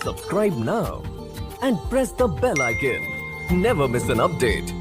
Subscribe now and press the bell icon. Never miss an update.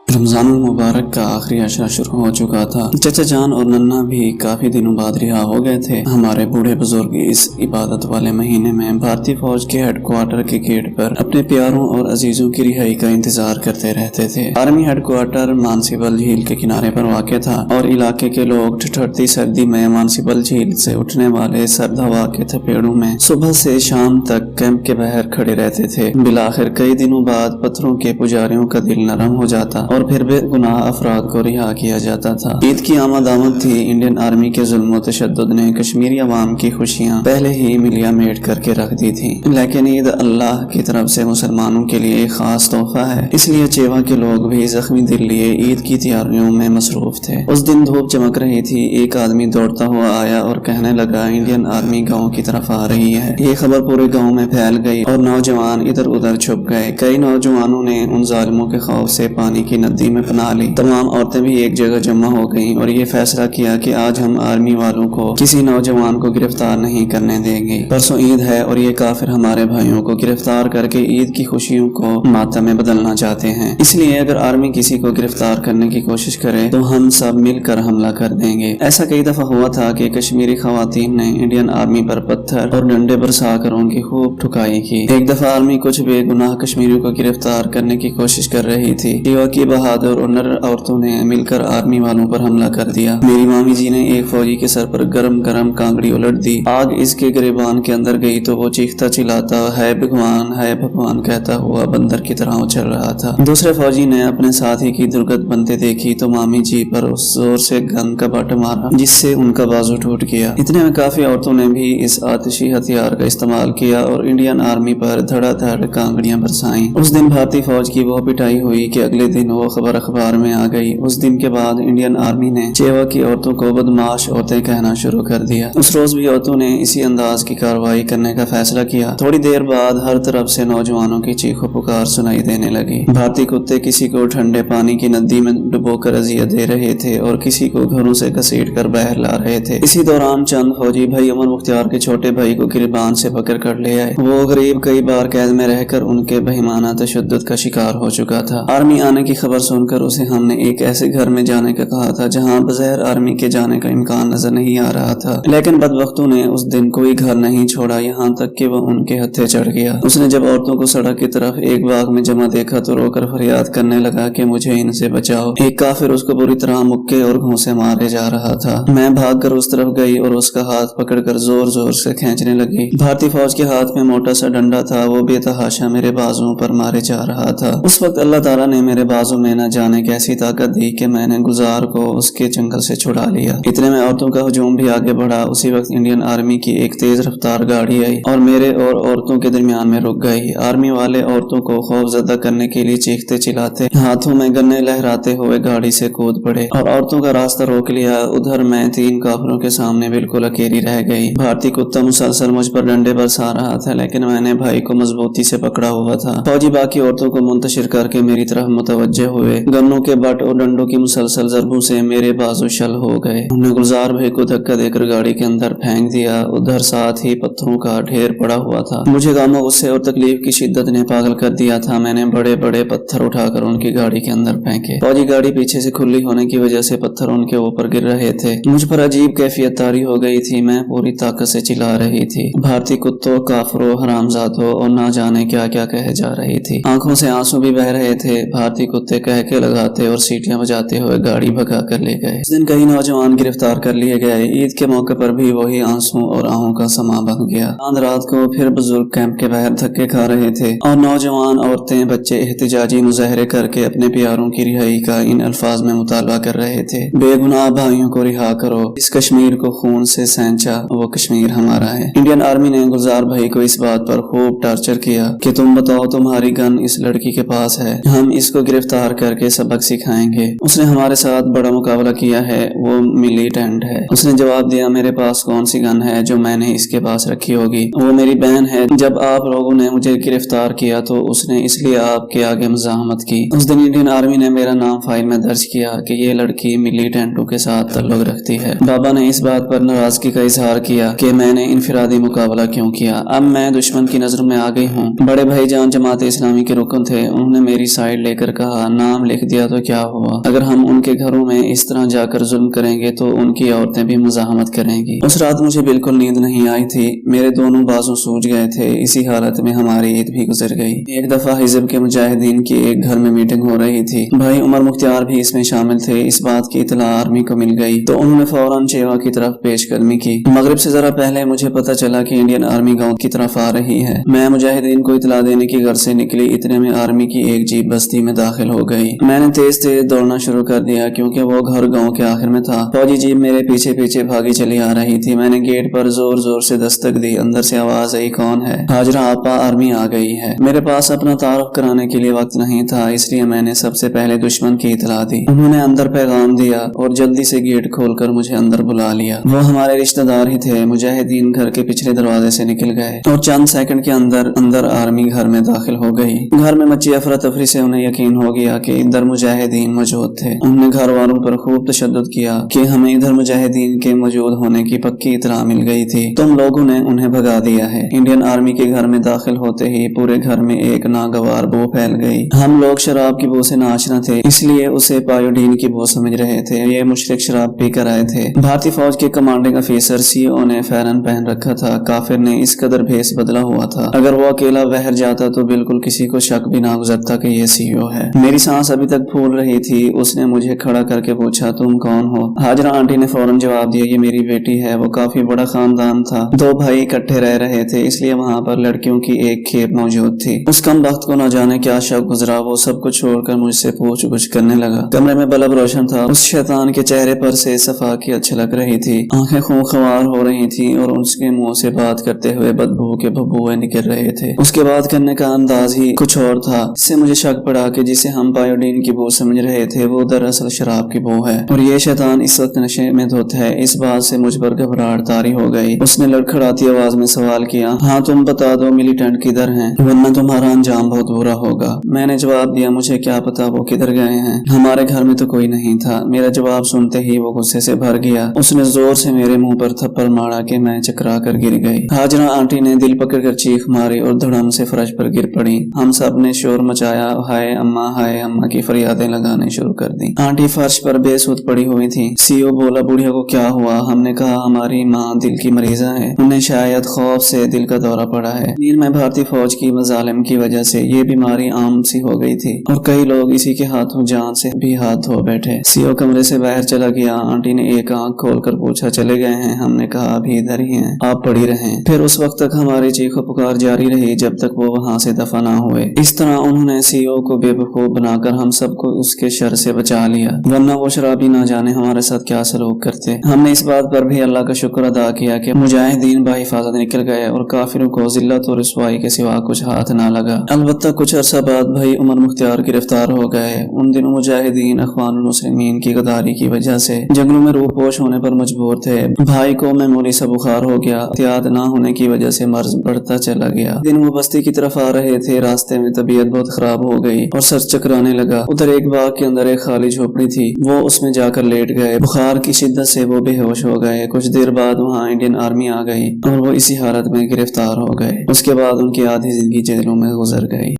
Ramzan मुबारक का आखिरी अशरा शुरू हो चुका था। चचा जान और नन्ना भी काफी दिनों बाद रिहा हो गए थे। हमारे बूढ़े बुजुर्ग इस इबादत वाले महीने में भारतीय फौज के हेडक्वार्टर के गेट पर अपने प्यारों और अजीजों की रिहाई का इंतजार करते रहते थे। आर्मी हेडक्वार्टर मानसीबल झील के किनारे पर वाक़ था और इलाके के लोग ठिठुरती सर्दी में मानसीबल झील से उठने वाले सर्द हवा के थपेड़ों में सुबह से शाम तक कैंप के बाहर खड़े रहते थे। बिलाखिर कई दिनों बाद पत्थरों के पुजारियों का दिल नरम हो जाता और फिर बेगुनाह अफराद को रिहा किया जाता था। ईद की आमद थी। इंडियन आर्मी के जुल्म तशद्दुद ने कश्मीरी अवाम की खुशियाँ पहले ही मिलिया मेट करके रख दी थी, लेकिन ईद अल्लाह की तरफ से मुसलमानों के लिए एक खास तोहफा है। इसलिए चेवा के लोग भी जख्मी दिल लिए ईद की तैयारियों में मसरूफ थे। उस दिन धूप चमक रही थी। एक आदमी दौड़ता हुआ आया और कहने लगा, इंडियन आर्मी गाँव की तरफ आ रही है। ये खबर पूरे गाँव में फैल गई और नौजवान इधर उधर छुप गए। कई नौजवानों ने उन जालिमों के खौफ से पानी की नदी में पनाह ली। तमाम औरतें भी एक जगह जमा हो गईं और ये फैसला किया कि आज हम आर्मी वालों को किसी नौजवान को गिरफ्तार नहीं करने देंगे। परसों ईद है और ये काफिर हमारे भाइयों को गिरफ्तार करके ईद की खुशियों को मातम में बदलना चाहते हैं। इसलिए अगर आर्मी किसी को गिरफ्तार करने की कोशिश करे तो हम सब मिलकर हमला कर देंगे। ऐसा कई दफा हुआ था कि कश्मीरी खवातीन ने इंडियन आर्मी पर पत्थर और डंडे बरसा कर उनकी खूब ठुकाई की। एक दफा आर्मी कुछ बेगुनाह कश्मीरियों को गिरफ्तार करने की कोशिश कर रही थी। की बहादुर और नर औरतों ने मिलकर आर्मी वालों पर हमला कर दिया। मेरी मामी जी ने एक फौजी के सर पर गरम गरम कांगड़ी उलट दी। आग इसके गिरेबान के अंदर गई तो वो चीखता चिल्लाता है भगवान कहता हुआ बंदर की तरह उछल रहा था। दूसरे फौजी ने अपने साथी की दुर्गत बनते देखी तो मामी जी पर उस जोर से गन का बट मारा जिससे उनका बाजू टूट गया। इतने में काफी औरतों ने भी इस आतिशी हथियार का इस्तेमाल किया और इंडियन आर्मी पर धड़ाधड़ कांगड़ियां बरसाई। उस दिन भारतीय फौज की वो पिटाई हुई कि अगले दिन वो खबर अखबार में आ गई। उस दिन के बाद इंडियन आर्मी ने चेवा की औरतों को बदमाश औरतें कहना शुरू कर दिया। उस रोज भी औरतों ने इसी अंदाज की कार्रवाई करने का फैसला किया। थोड़ी देर बाद हर तरफ से नौजवानों की चीखों पुकार सुनाई देने लगी। भारतीय कुत्ते किसी को ठंडे पानी की नदी में डुबोकर अजियत दे रहे थे और किसी को घरों से घसीट कर बाहर ला रहे थे। इसी दौरान चंद फौजी भाई उमर मुख्तियार के छोटे भाई को गिरबान से पकड़ कर ले आए। वो गरीब कई बार कैद में रहकर उनके बेईमाना तशद्दुद का शिकार हो चुका था। आर्मी आने की खबर सुनकर उसे हमने एक ऐसे घर में जाने का कहा था जहां बगैर आर्मी के जाने का इम्कान नजर नहीं आ रहा था, लेकिन बदबख्तों ने उस दिन कोई घर नहीं छोड़ा, यहां तक कि वह उनके हत्थे चढ़ गया। उसने जब औरतों को सड़क की तरफ एक बाग में जमा देखा तो रोकर फरियाद करने लगा कि मुझे इनसे बचाओ। एक काफिर उसको बुरी तरह मुक्के और घूंसे मारे जा रहा था। मैं भागकर उस तरफ गई और उसका हाथ पकड़कर जोर जोर से खींचने लगी। भारतीय फौज के हाथ में मोटा सा डंडा था। वो बेतहाशा मेरे बाजुओं पर मारे जा रहा था। उस वक्त अल्लाह ताला ने मेरे बाजू में न जाने कैसी ताकत दी कि मैंने गुजार को उसके जंगल से छुड़ा लिया। इतने में औरतों का हुजूम भी आगे बढ़ा। उसी वक्त इंडियन आर्मी की एक तेज रफ्तार गाड़ी आई और मेरे और औरतों के दरमियान में रुक गई। आर्मी वाले औरतों को खौफजदा करने के लिए चीखते चिल्लाते हाथों में गन्ने लहराते हुए गाड़ी से कूद पड़े और औरतों का रास्ता रोक लिया। उधर मैं 3 काफिरों के सामने बिल्कुल अकेली रह गई। भारतीय कुत्ता मुसलसल मुझ पर डंडे बरसा रहा था, लेकिन मैंने भाई को मजबूती से पकड़ा हुआ था। फौजी बाकी औरतों को मुंतशिर करके मेरी तरफ मुतवज्जे हुए। गन्नों के बट और डंडों की मुसलसल ज़रबों से मेरे बाजू शल हो गए। हमने गुलजार भाई को धक्का देकर गाड़ी के अंदर फेंक दिया। उधर साथ ही पत्थरों का ढेर पड़ा हुआ था। मुझे गम, गुस्से और तकलीफ की शिद्दत ने पागल कर दिया था। मैंने बड़े बड़े पत्थर उठाकर उनकी गाड़ी के अंदर फेंके। फौजी गाड़ी पीछे से खुली होने की वजह से पत्थर उनके ऊपर गिर रहे थे। मुझ पर अजीब कैफियत तारी हो गई थी। मैं पूरी ताकत से चिल्ला रही थी, भारतीय कुत्तों, काफरों, हरामजादों, और ना जाने क्या क्या कहे जा रही थी। आंखों से आंसू भी बह रहे थे। भारतीय कुत्ते कह के लगाते और सीटियां बजाते हुए गाड़ी भगा कर ले गए। उस दिन कई नौजवान गिरफ्तार कर लिए गए। ईद के मौके पर भी वही आंसू और आहों का समा बन गया। चांद रात को फिर बुजुर्ग कैंप के बाहर धक्के खा रहे थे और नौजवान, औरतें, बच्चे एहतिजाजी मुजाहरे करके अपने प्यारों की रिहाई का इन अल्फाज में मुतालबा कर रहे थे, बेगुनाह भाइयों को रिहा करो, इस कश्मीर को खून से सैंचा, वो कश्मीर हमारा है। इंडियन आर्मी ने गुलजार भाई को इस बात पर खूब टार्चर किया कि तुम बताओ, तुम्हारी गन इस लड़की के पास है, हम इसको गिरफ्तार کر کے سبق سکھائیں گے۔ اس نے ہمارے ساتھ بڑا مقابلہ کیا ہے، وہ ملیٹنٹ ہے۔ اس نے جواب دیا میرے پاس کون سی گن ہے جو میں نے اس کے پاس رکھی ہوگی، وہ میری بہن ہے۔ جب آپ لوگوں نے مجھے گرفتار کیا تو اس نے اس لیے آپ کے آگے مزاحمت کی۔ اس دن انڈین آرمی نے میرا نام فائل میں درج کیا کہ یہ لڑکی ملیٹنٹوں کے ساتھ تعلق رکھتی ہے۔ بابا نے اس بات پر ناراضگی کا اظہار کیا کہ میں نے انفرادی مقابلہ کیوں کیا۔ اب میں دشمن کی نظر میں آ گئی ہوں۔ بڑے بھائی جان جماعت اسلامی کے رکن تھے، انہوں نے میری سائیڈ لے کر کہا نام لکھ دیا تو کیا ہوا، اگر ہم ان کے گھروں میں اس طرح جا کر ظلم کریں گے تو ان کی عورتیں بھی مزاحمت کریں گی۔ اس رات مجھے بالکل نیند نہیں آئی تھی، میرے دونوں بازو سوج گئے تھے۔ اسی حالت میں ہماری عید بھی گزر گئی۔ ایک دفعہ حزب کے مجاہدین کی ایک گھر میں میٹنگ ہو رہی تھی، بھائی عمر مختار بھی اس میں شامل تھے۔ اس بات کی اطلاع آرمی کو مل گئی تو انہوں نے فوراً چیوا کی طرف پیش قدمی کی۔ مغرب سے ذرا پہلے مجھے پتہ چلا کہ انڈین آرمی گاؤں کی طرف آ رہی ہے۔ میں مجاہدین کو اطلاع دینے کی گھر سے نکلی، اتنے میں آرمی کی ایک جیپ بستی میں داخل ہو گئی۔ میں نے تیز تیز دوڑنا شروع کر دیا کیونکہ وہ گھر گاؤں کے آخر میں تھا۔ فوجی جیپ میرے پیچھے پیچھے بھاگی چلی آ رہی تھی۔ میں نے گیٹ پر زور زور سے دستک دی، اندر سے آواز آئی کون ہے؟ حاجرہ آپا آرمی آ گئی ہے۔ میرے پاس اپنا تعارف کرانے کے لیے وقت نہیں تھا، اس لیے میں نے سب سے پہلے دشمن کی اطلاع دی۔ انہوں نے اندر پیغام دیا اور جلدی سے گیٹ کھول کر مجھے اندر بلا لیا۔ وہ ہمارے رشتہ دار ہی تھے۔ مجاہدین گھر کے پچھلے دروازے سے نکل گئے اور چند سیکنڈ کے اندر آرمی گھر میں داخل ہو گئی۔ گھر میں مچی افراتفری سے انہیں یقین ہو گیا کہ ادھر مجاہدین موجود تھے۔ انہوں نے گھر والوں پر خوب تشدد کیا کہ ہمیں ادھر مجاہدین کے موجود ہونے کی پکی اطلاع مل گئی تھی، تم لوگوں نے انہیں بھگا دیا ہے۔ انڈین آرمی کے گھر میں داخل ہوتے ہی پورے گھر میں ایک ناگوار بو پھیل گئی۔ ہم لوگ شراب کی بو سے ناشنا تھے، اس لیے اسے پایوڈین کی بو سمجھ رہے تھے۔ یہ مشرک شراب پی کر آئے تھے۔ بھارتی فوج کے کمانڈنگ افیسر سی او نے فیرن پہن رکھا تھا۔ کافر نے اس قدر بھیس بدلا ہوا تھا، اگر وہ اکیلا بہر جاتا تو بالکل کسی کو شک بھی نہ گزرتا کہ یہ سی او ہے۔ میری سانس ابھی تک پھول رہی تھی۔ اس نے مجھے کھڑا کر کے پوچھا تم کون ہو؟ حاجرہ آنٹی نے فوراً جواب دیا یہ میری بیٹی ہے۔ وہ کافی بڑا خاندان تھا، دو بھائی اکٹھے رہ رہے تھے، اس لیے وہاں پر لڑکیوں کی ایک کھیپ موجود تھی۔ اس کم بخت کو نہ جانے کیا شک گزرا، وہ سب کچھ چھوڑ کر مجھ سے پوچھ گچھ کرنے لگا۔ کمرے میں بلب روشن تھا، اس شیطان کے چہرے پر سے صفاقیت چھلک رہی تھی، آنکھیں خون خوار ہو رہی تھیں اور اس کے منہ سے بات کرتے ہوئے بدبو کے بھبوئے نکل رہے تھے۔ اس کے بات کرنے کا انداز ہی کچھ اور تھا، اس سے مجھے شک پڑا کہ جسے ہم پایوڈین کی بو سمجھ رہے تھے وہ دراصل شراب کی بو ہے اور یہ شیطان اس وقت نشے میں دھت ہے۔ اس بات سے مجھ پر گھبراہٹ طاری ہو گئی۔ اس نے لڑکھڑاتی آواز میں سوال کیا ہاں تم بتا دو ملیٹنٹ کدھر ہیں ورنہ تمہارا انجام بہت برا ہوگا۔ میں نے جواب دیا مجھے کیا پتا وہ کدھر گئے ہیں، ہمارے گھر میں تو کوئی نہیں تھا۔ میرا جواب سنتے ہی وہ غصے سے بھر گیا، اس نے زور سے میرے منہ پر تھپڑ مارا کہ میں چکرا کر گر گئی۔ حاجرہ آنٹی نے دل پکڑ کر چیخ ماری اور دھڑم سے فرش پر گر پڑی۔ ہم سب نے شور مچایا، ہائے اماں کی فریادیں لگانے شروع کر دی۔ آنٹی فرش پر بے سود پڑی ہوئی تھی۔ سی او بولا بڑھیا کو کیا ہوا؟ ہم نے کہا ہماری ماں دل کی مریضہ ہے، انہیں شاید خوف سے دل کا دورہ پڑا ہے۔ نیل میں بھارتی فوج کی مظالم کی وجہ سے یہ بیماری عام سی ہو گئی تھی اور کئی لوگ اسی کے ہاتھوں جان سے بھی ہاتھ دھو بیٹھے۔ سی او کمرے سے باہر چلا گیا۔ آنٹی نے ایک آنکھ کھول کر پوچھا چلے گئے ہیں؟ ہم نے کہا ابھی ادھر ہی ہیں، آپ پڑی رہیں۔ پھر اس وقت تک ہماری چیخ و پکار جاری رہی جب تک وہ وہاں سے دفع نہ ہوئے۔ اس طرح انہوں نے سی او کو بے وقوف بنا کر ہم سب کو اس کے شر سے بچا لیا، ورنہ وہ شرابی نہ جانے ہمارے ساتھ کیا سلوک کرتے۔ ہم نے اس بات پر بھی اللہ کا شکر ادا کیا کہ مجاہدین بحفاظت نکل گئے اور کافروں کو ذلت اور رسوائی کے سوا کچھ ہاتھ نہ لگا۔ البتہ کچھ عرصہ بعد بھائی عمر مختار گرفتار ہو گئے۔ ان دنوں مجاہدین اخوان المسلمین کی غداری کی وجہ سے جنگلوں میں روح پوش ہونے پر مجبور تھے۔ بھائی کو معمولی سا بخار ہو گیا، احتیاط نہ ہونے کی وجہ سے مرض بڑھتا چلا گیا۔ دن وہ بستی کی طرف آ رہے تھے، راستے میں طبیعت بہت خراب ہو گئی اور سر چکرانے لگا۔ ادھر ایک باغ کے اندر ایک خالی جھوپڑی تھی، وہ اس میں جا کر لیٹ گئے۔ بخار کی شدت سے وہ بے ہوش ہو گئے۔ کچھ دیر بعد وہاں انڈین آرمی آ گئی اور وہ اسی حالت میں گرفتار ہو گئے۔ اس کے بعد ان کی آدھی زندگی جیلوں میں گزر گئی۔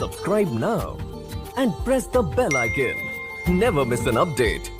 Subscribe now and press the bell icon. Never miss an update.